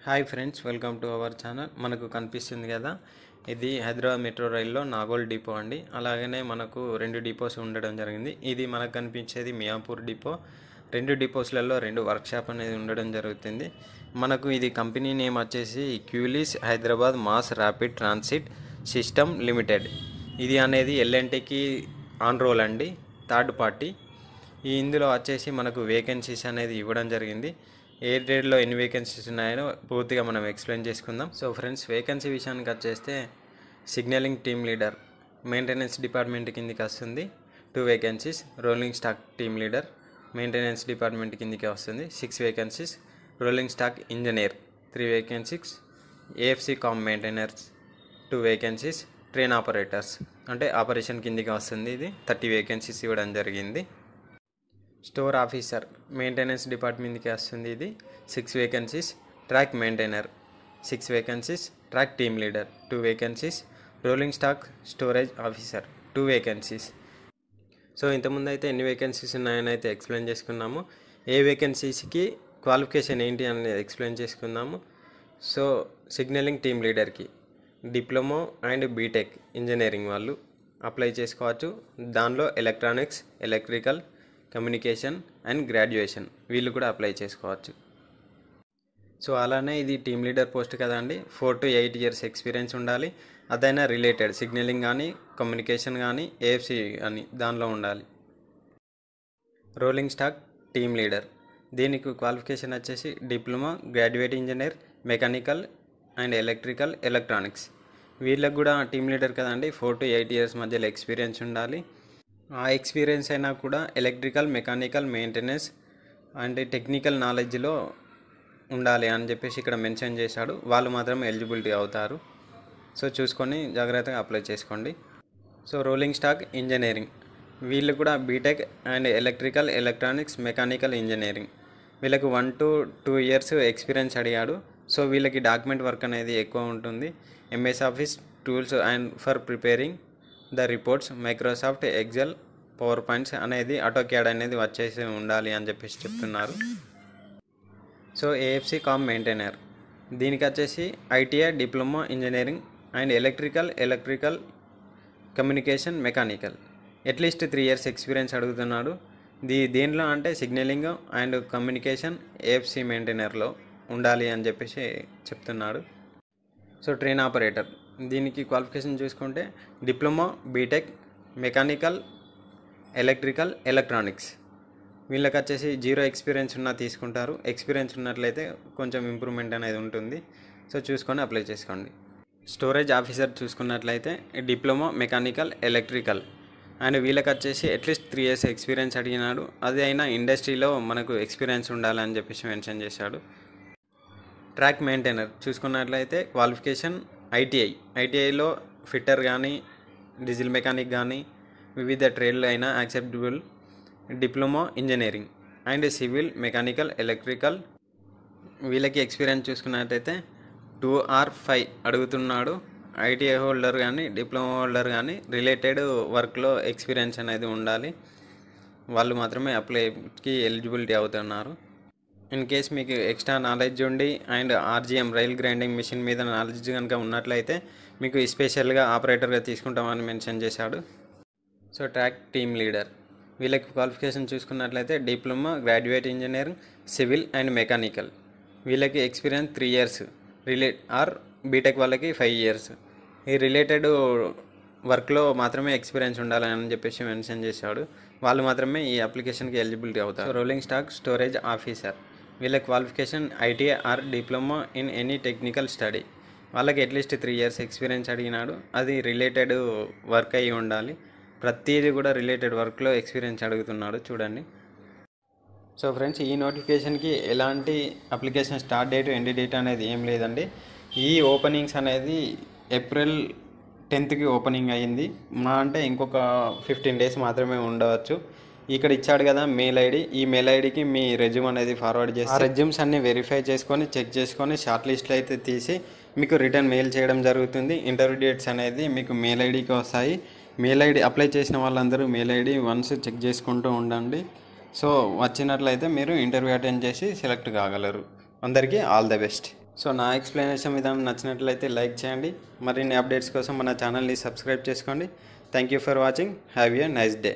Hi friends, welcome to our channel. మనకు కనిపిస్తుంది కదా, ఇది హైదరాబాద్ మెట్రో రైల్లో నాగోల్ డిపో అండి. అలాగనే మనకు రెండు డిపోస్ ఉండడం జరిగింది. ఇది మనకు కనిపించేది మియాపూర్ డిపో. రెండు డిపోస్లలో రెండు వర్క్షాప్ అనేది ఉండడం జరుగుతుంది. మనకు ఇది కంపెనీ నేమ్ వచ్చేసి క్యూలిస్ Hyderabad mass rapid transit system limited. ఇది అనేది ఎల్ఎన్టీకి ఆన్ రోల్ అండి, థర్డ్ పార్టీ. ఇందులో వచ్చేసి మనకు వేకెన్సీస్ అనేది ఇవ్వడం జరిగింది. ఏ ట్రేడ్లో ఎన్ని వేకెన్సీస్ ఉన్నాయో పూర్తిగా మనం ఎక్స్ప్లెయిన్ చేసుకుందాం. సో ఫ్రెండ్స్, వేకెన్సీ విషయానికి వచ్చేస్తే signalling team leader maintenance department కిందికి వస్తుంది 2 vacancies. Rolling stock team leader maintenance department కిందికి వస్తుంది 6 vacancies. Rolling stock engineer 3 vacancies. AFC com maintainers 2 vacancies. Train operators అంటే ఆపరేషన్ కిందికి వస్తుంది, ఇది 30 వేకెన్సీస్ ఇవ్వడం జరిగింది. స్టోర్ ఆఫీసర్ మెయింటెనెన్స్ డిపార్ట్మెంట్కి వస్తుంది, ఇది 6 vacancies. Track maintainer 6 vacancies. Track team leader 2 vacancies. Rolling stock storage officer 2 vacancies. So ఇంతకుముందు అయితే ఎన్ని వేకెన్సీస్ ఉన్నాయని అయితే ఎక్స్ప్లెయిన్ చేసుకున్నాము. ఏ వేకెన్సీస్కి క్వాలిఫికేషన్ ఏంటి అనేది ఎక్స్ప్లెయిన్ చేసుకుందాము. సో సిగ్నలింగ్ టీమ్ లీడర్కి డిప్లొమా అండ్ బీటెక్ ఇంజనీరింగ్ వాళ్ళు అప్లై చేసుకోవచ్చు. దానిలో electronics, electrical, communication and graduation వీళ్ళు కూడా అప్లై చేసుకోవచ్చు. సో అలానే ఇది టీమ్ లీడర్ పోస్ట్ కదండి, 4 to 8 years ఎక్స్పీరియన్స్ ఉండాలి. అదైనా రిలేటెడ్ సిగ్నలింగ్ కానీ, కమ్యూనికేషన్ కానీ, ఏఎఫ్సి కానీ దానిలో ఉండాలి. రోలింగ్ స్టాక్ టీమ్ లీడర్, దీనికి క్వాలిఫికేషన్ వచ్చేసి diploma, graduate engineer, mechanical and electrical, electronics. వీళ్ళకి కూడా టీమ్ లీడర్ కదండి, 4 to 8 years మధ్యలో ఎక్స్పీరియన్స్ ఉండాలి. ఆ ఎక్స్పీరియన్స్ అయినా కూడా electrical, mechanical, maintenance and technical నాలెడ్జ్లో ఉండాలి అని చెప్పేసి ఇక్కడ మెన్షన్ చేశాడు. వాళ్ళు మాత్రం ఎలిజిబిలిటీ అవుతారు. సో చూసుకొని జాగ్రత్తగా అప్లై చేసుకోండి. సో రోలింగ్ స్టాక్ ఇంజనీరింగ్, వీళ్ళు కూడా B Tech and electrical, electronics, mechanical engineering. వీళ్ళకి 1 to 2 years ఎక్స్పీరియన్స్ అడిగాడు. సో వీళ్ళకి డాక్యుమెంట్ వర్క్ అనేది ఎక్కువ ఉంటుంది. MS office tools and for preparing the reports, Microsoft Excel, power points అనేది, ఆటోక్యాడ్ అనేది వచ్చేసి ఉండాలి అని చెప్పేసి చెప్తున్నారు. సో ఏఎఫ్సి కామ్ మెయింటైనర్, దీనికి వచ్చేసి ITI, diploma engineering and electrical, communication, mechanical, at least 3 years experience అడుగుతున్నాడు. దేనిలో అంటే సిగ్నలింగ్ అండ్ కమ్యూనికేషన్, ఏఎఫ్సి మెయింటైనర్లో ఉండాలి అని చెప్పేసి చెప్తున్నాడు. సో ట్రైన్ ఆపరేటర్, దీనికి క్వాలిఫికేషన్ చూసుకుంటే diploma, B Tech, mechanical, electrical, electronics. వీళ్ళకి వచ్చేసి 0 ఎక్స్పీరియన్స్ ఉన్నా తీసుకుంటారు. ఎక్స్పీరియన్స్ ఉన్నట్లయితే కొంచెం ఇంప్రూవ్మెంట్ అనేది ఉంటుంది. సో చూసుకొని అప్లై చేసుకోండి. స్టోరేజ్ ఆఫీసర్ చూసుకున్నట్లయితే డిప్లొమా, మెకానికల్, ఎలక్ట్రికల్ అండ్ వీళ్ళకి వచ్చేసి అట్లీస్ట్ 3 years ఎక్స్పీరియన్స్ అడిగినాడు. అది అయినా ఇండస్ట్రీలో మనకు ఎక్స్పీరియన్స్ ఉండాలని చెప్పేసి మెన్షన్ చేశాడు. ట్రాక్ మెయింటైనర్ చూసుకున్నట్లయితే క్వాలిఫికేషన్ ఐటీఐలో ఫిట్టర్ కానీ, డీజిల్ మెకానిక్ కానీ, వివిధ ట్రేడ్లు అయినా acceptable. Diploma engineering and civil, mechanical, electrical. వీళ్ళకి ఎక్స్పీరియన్స్ చూసుకున్నట్లయితే 2 or 5 అడుగుతున్నాడు. ఐటీఐ హోల్డర్ కానీ, డిప్లొమా హోల్డర్ కానీ రిలేటెడ్ వర్క్లో ఎక్స్పీరియన్స్ అనేది ఉండాలి. వాళ్ళు మాత్రమే అప్లైకి ఎలిజిబిలిటీ అవుతున్నారు. ఇన్ కేస్ మీకు ఎక్స్ట్రా నాలెడ్జ్ ఉండి and RGM rail grinding machine మీద నాలెడ్జ్ కనుక ఉన్నట్లయితే మీకు స్పెషల్గా ఆపరేటర్గా తీసుకుంటామని మెన్షన్ చేశాడు. సో ట్రాక్ టీమ్ లీడర్, వీళ్ళకి క్వాలిఫికేషన్ చూసుకున్నట్లయితే diploma, graduate engineering, civil and mechanical. వీళ్ళకి ఎక్స్పీరియన్స్ 3 years, బీటెక్ వాళ్ళకి 5 years. ఈ రిలేటెడ్ వర్క్లో మాత్రమే ఎక్స్పీరియన్స్ ఉండాలని చెప్పేసి మెన్షన్ చేశాడు. వాళ్ళు మాత్రమే ఈ అప్లికేషన్కి ఎలిజిబిలిటీ అవుతారు. రోలింగ్ స్టాక్ స్టోరేజ్ ఆఫీసర్, వీళ్ళ qualification ITI or diploma in any technical study. వాళ్ళకి అట్లీస్ట్ 3 years ఎక్స్పీరియన్స్ అడిగినాడు. అది రిలేటెడ్ వర్క్ అయ్యి ఉండాలి. ప్రతిదీ కూడా రిలేటెడ్ వర్క్లో ఎక్స్పీరియన్స్ అడుగుతున్నాడు, చూడండి. సో ఫ్రెండ్స్, ఈ నోటిఫికేషన్కి ఎలాంటి application start date, end date అనేది ఏం లేదండి. ఈ ఓపెనింగ్స్ అనేది April 10th ఓపెనింగ్ అయ్యింది. మా అంటే ఇంకొక 15 days మాత్రమే ఉండవచ్చు. ఇక్కడ ఇచ్చాడు కదా మెయిల్ ఐడి, ఈ మెయిల్ ఐడికి మీ రెజ్యూమ్ అనేది ఫార్వర్డ్ చేసి ఆ రెజ్యూమ్స్ అన్ని వెరిఫై చేసుకొని, చెక్ చేసుకొని షార్ట్ లిస్ట్లో అయితే తీసి మీకు రిటర్న్ మెయిల్ చేయడం జరుగుతుంది. ఇంటర్వ్యూ డేట్స్ అనేది మీకు మెయిల్ ఐడికి వస్తాయి. మెయిల్ ఐడి అప్లై చేసిన వాళ్ళందరూ మెయిల్ ఐడి వన్స్ చెక్ చేసుకుంటూ ఉండండి. సో వచ్చినట్లయితే మీరు ఇంటర్వ్యూ అటెండ్ చేసి సెలెక్ట్ కాగలరు. అందరికీ ఆల్ ద బెస్ట్. సో నా ఎక్స్ప్లెనేషన్ విధానం నచ్చినట్లయితే లైక్ చేయండి. మరిన్ని అప్డేట్స్ కోసం మన ఛానల్ని సబ్స్క్రైబ్ చేసుకోండి. Thank you for watching. Have a nice day.